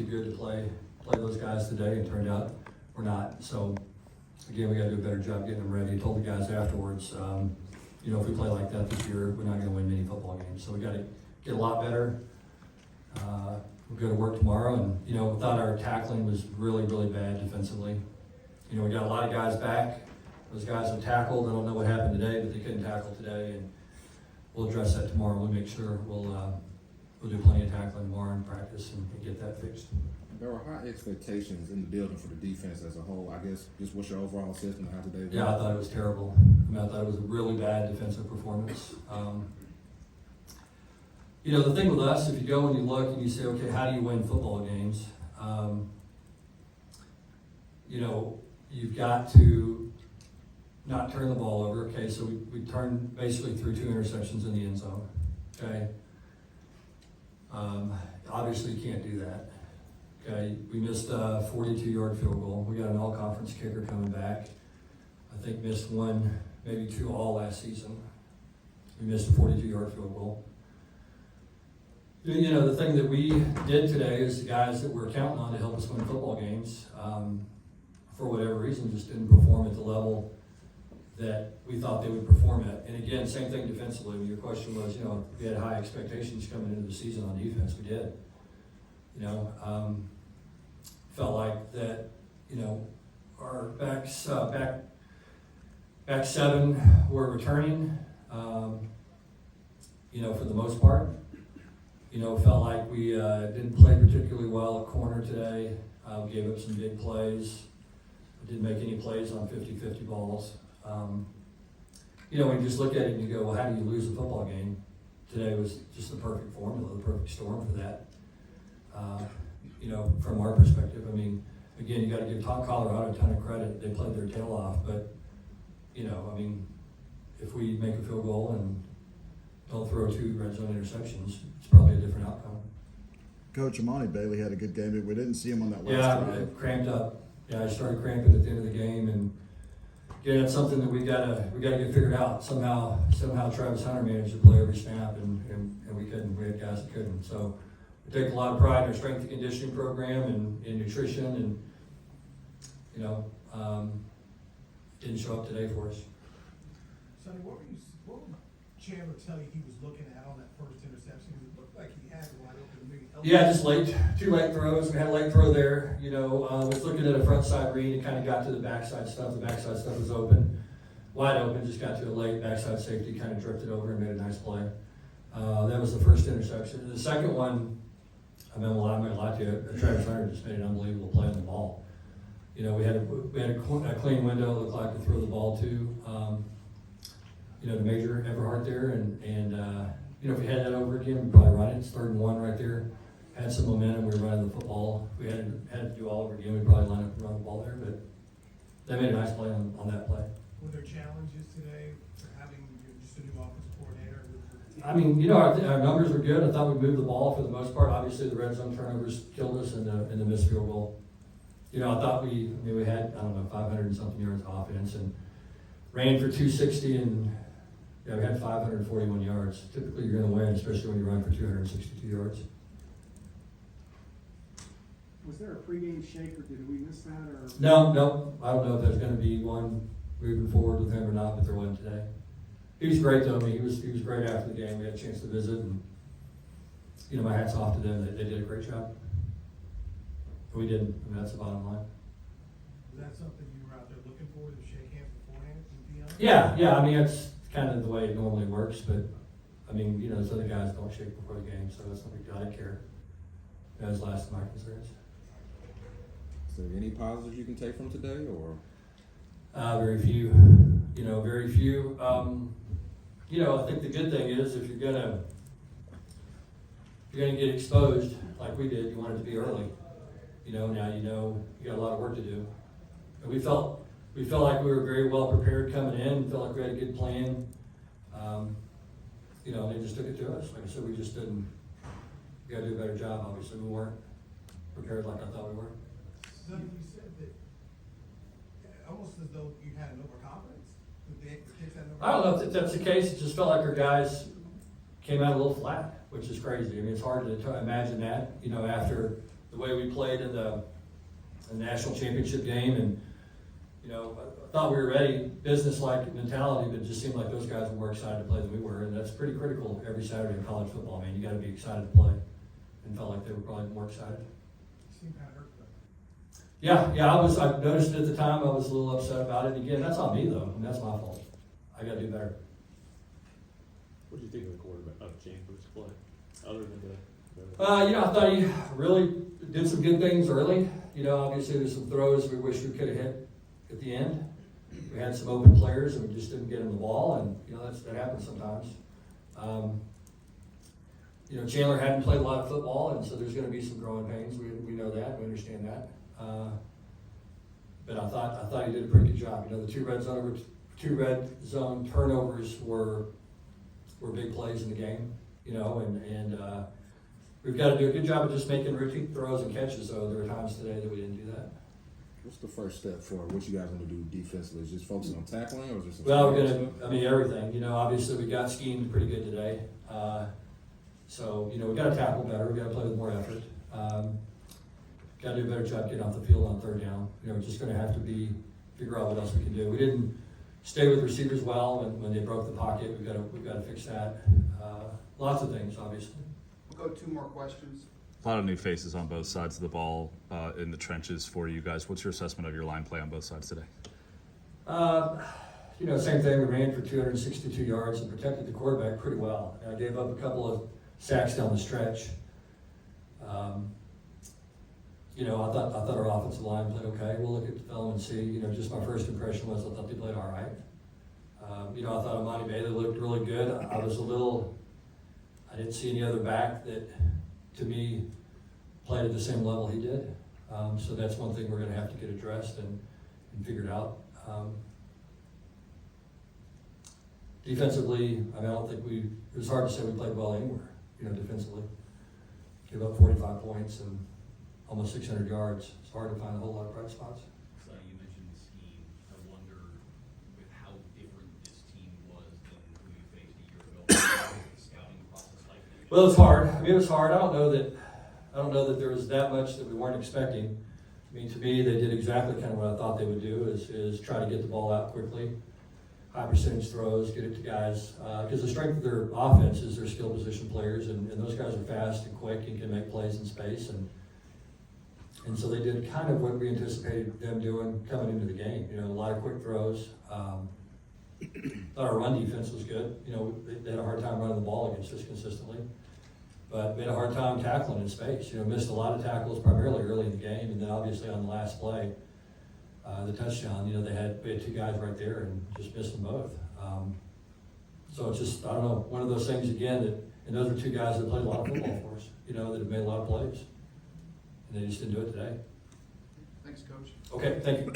too good to play those guys today, and turned out we're not. So again, we got to do a better job getting them ready. I told the guys afterwards, you know, if we play like that this year, we're not going to win many football games. So we got to get a lot better. We'll go to work tomorrow, and you know, thought our tackling was really, really bad defensively. You know, we got a lot of guys back. Those guys have tackled. I don't know what happened today, but they couldn't tackle today, and we'll address that tomorrow. We'll make sure we'll do plenty of tackling tomorrow in practice and get that fixed. There were high expectations in the building for the defense as a whole. I guess just what's your overall assessment of how today went? Yeah, I thought it was terrible. I mean, I thought it was a really bad defensive performance. You know, the thing with us, if you go and you look and you say, okay, how do you win football games? You know, you've got to not turn the ball over. Okay, so we turned basically through 2 interceptions in the end zone. Okay. Obviously, you can't do that. Okay, we missed a 42-yard field goal. We got an all-conference kicker coming back. I think missed 1, maybe 2 all last season. We missed a 42-yard field goal. You know, the thing that we did today is the guys that we're counting on to help us win football games, for whatever reason, just didn't perform at the level that we thought they would perform at. And again, same thing defensively. Your question was, you know, we had high expectations coming into the season on defense. We did. You know, felt like that, you know, our back 7 were returning, you know, for the most part. You know, felt like we didn't play particularly well at corner today. We gave up some big plays. We didn't make any plays on 50-50 balls. You know, when you just look at it and you go, well, how do you lose a football game? Today was just the perfect formula, the perfect storm for that. You know, from our perspective, I mean, again, you got to give Colorado a ton of credit. They played their tail off, but, you know, I mean, if we make a field goal and don't throw 2 red zone interceptions, it's probably a different outcome. Coach Amani Bailey had a good game, but we didn't see him on that last Yeah, drive. it cramped up. Yeah, I started cramping at the end of the game, and again, it's something that we gotta get figured out. Somehow Travis Hunter managed to play every snap, and we couldn't. We had guys that couldn't. So we take a lot of pride in our strength and conditioning program and in nutrition, and you know, didn't show up today for us. Sonny, what would Chandler tell you he was looking at on that first interception? It looked like he had it wide open to me. Yeah, just 2 late throws. We had a late throw there. You know, was looking at a front side read and kind of got to the backside stuff. The backside stuff was open, wide open. Just got to a late backside safety, kind of drifted over and made a nice play. That was the first interception. The second one, I'm not going to lie to you. Travis Hunter just made an unbelievable play on the ball. You know, we had a clean window. Looked like to throw the ball to. You know, to Major Everhart there, and you know, if we had that over again, we'd probably run it. It's 3rd and 1 right there. Had some momentum. We were running the football. If we had to do all over again, we'd probably line up and run the ball there. But they made a nice play on that play. Were there challenges today for having just a new offensive coordinator? I mean, you know, our numbers were good. I thought we moved the ball for the most part. Obviously, the red zone turnovers killed us in the missed field goal. You know, I thought we had, I don't know, 500 and something yards of offense and ran for 260 and. Yeah, we had 541 yards. Typically, you're going to win, especially when you run for 262 yards. Was there a pregame shake, or did we miss that? Or No. I don't know if there's going to be one moving forward with him or not, but there wasn't today. He was great, though. I mean, he was great after the game. We had a chance to visit, and you know, my hat's off to them. They did a great job. We didn't. I mean, that's the bottom line. Was that something you were out there looking for, to shake hands beforehand with Dion? Yeah. I mean, it's kind of the way it normally works, but I mean, you know, those other guys don't shake before the game, so that's no big deal. I care. That was last of my concerns. Is there any positives you can take from today, or? Very few. You know, very few. You know, I think the good thing is if you're gonna get exposed like we did, you want it to be early. You know, now you know you got a lot of work to do. And we felt like we were very well prepared coming in. Felt like we had a good plan. You know, they just took it to us. Like I said, we just didn't. We got to do a better job. Obviously, we weren't prepared like I thought we were. So you said that almost as though you had an overconfidence. Did the kids have an overconfidence? I don't know if that's the case. It just felt like our guys came out a little flat, which is crazy. I mean, it's hard to imagine that, you know, after the way we played in the national championship game, and I thought we were ready, business-like mentality, but it just seemed like those guys were more excited to play than we were, and that's pretty critical every Saturday in college football. Man, you got to be excited to play, and felt like they were probably more excited. You seem kind of hurt though. Yeah, I noticed it at the time. I was a little upset about it. Again, that's on me though, and that's my fault. I got to do better. What do you think of the quarterback of Chambers' play, other than the I thought he really did some good things early. Obviously there's some throws we wish we could have hit at the end. We had some open players and we just didn't get him the ball, and that happens sometimes. Chandler hadn't played a lot of football, and so there's going to be some growing pains. We know that. We understand that. But I thought he did a pretty good job. The two red zone turnovers were big plays in the game. And we've got to do a good job of just making routine throws and catches. Though there were times today that we didn't do that. What's the first step for what you guys want to do defensively? Is just focusing on tackling, or is this? Well, we're gonna. Everything. Obviously we got schemed pretty good today. So we got to tackle better. We got to play with more effort. Got to do a better job getting off the field on third down. We're just going to have to figure out what else we can do. We didn't stay with receivers well when they broke the pocket. We've got to fix that. Lots of things, obviously. We'll go 2 more questions. A lot of new faces on both sides of the ball in the trenches for you guys. What's your assessment of your line play on both sides today? Same thing. We ran for 262 yards and protected the quarterback pretty well. I gave up a couple of sacks down the stretch. I thought our offensive line played okay. We'll look at the film and see. Just my first impression was I thought they played all right. I thought Amani Bailey looked really good. I didn't see any other back that, to me, played at the same level he did. So that's one thing we're going to have to get addressed and figured out. Defensively, I don't think it was hard to say we played well anywhere, defensively. Gave up 45 points and almost 600 yards. It's hard to find a whole lot of bright spots. So you mentioned the scheme. I wonder with how different this team was than who you faced a year ago. What was the scouting process like? Well, it was hard. It was hard. I don't know that there was that much that we weren't expecting. To me, they did exactly kind of what I thought they would do, is try to get the ball out quickly. High percentage throws, get it to guys. Because the strength of their offense is their skill position players, and those guys are fast and quick and can make plays in space. And so they did kind of what we anticipated them doing coming into the game. A lot of quick throws. Thought our run defense was good. They had a hard time running the ball against us consistently. But we had a hard time tackling in space. Missed a lot of tackles primarily early in the game, and then obviously on the last play, the touchdown, we had 2 guys right there and just missed them both. So it's just, I don't know, one of those things again and those are 2 guys that played a lot of football for us, that have made a lot of plays. And they just didn't do it today. Thanks, Coach. Okay, thank you.